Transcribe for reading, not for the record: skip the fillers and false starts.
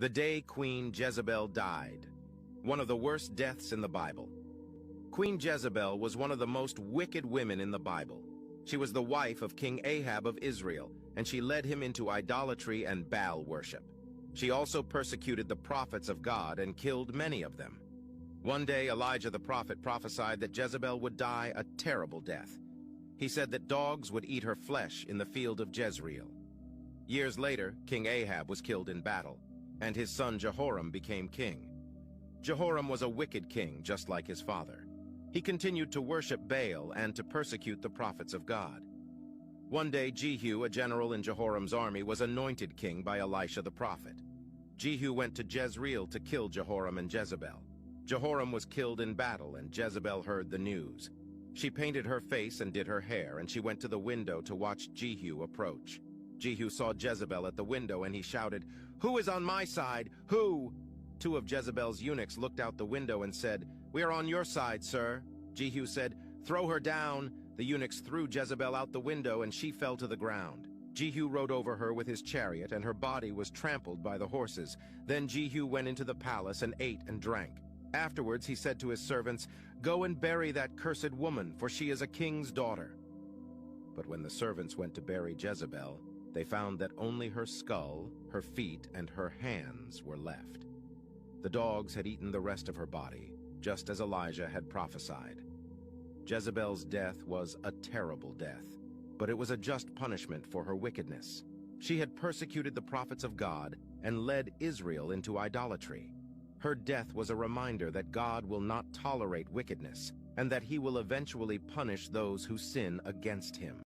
The day Queen Jezebel died, one of the worst deaths in the Bible. Queen Jezebel was one of the most wicked women in the Bible. She was the wife of King Ahab of Israel, and she led him into idolatry and Baal worship. She also persecuted the prophets of God and killed many of them. One day, Elijah the prophet prophesied that Jezebel would die a terrible death. He said that dogs would eat her flesh in the field of Jezreel. Years later, King Ahab was killed in battle, and his son Jehoram became king. Jehoram was a wicked king, just like his father. He continued to worship Baal and to persecute the prophets of God. One day, Jehu, a general in Jehoram's army, was anointed king by Elisha the prophet. Jehu went to Jezreel to kill Jehoram and Jezebel. Jehoram was killed in battle, and Jezebel heard the news. She painted her face and did her hair, and she went to the window to watch Jehu approach. Jehu saw Jezebel at the window, and he shouted, "Who is on my side? Who?" Two of Jezebel's eunuchs looked out the window and said, "We are on your side, sir." Jehu said, "Throw her down." The eunuchs threw Jezebel out the window, and she fell to the ground. Jehu rode over her with his chariot, and her body was trampled by the horses. Then Jehu went into the palace and ate and drank. Afterwards he said to his servants, "Go and bury that cursed woman, for she is a king's daughter." But when the servants went to bury Jezebel, they found that only her skull, her feet, and her hands were left. The dogs had eaten the rest of her body, just as Elijah had prophesied. Jezebel's death was a terrible death, but it was a just punishment for her wickedness. She had persecuted the prophets of God and led Israel into idolatry. Her death was a reminder that God will not tolerate wickedness, and that he will eventually punish those who sin against him.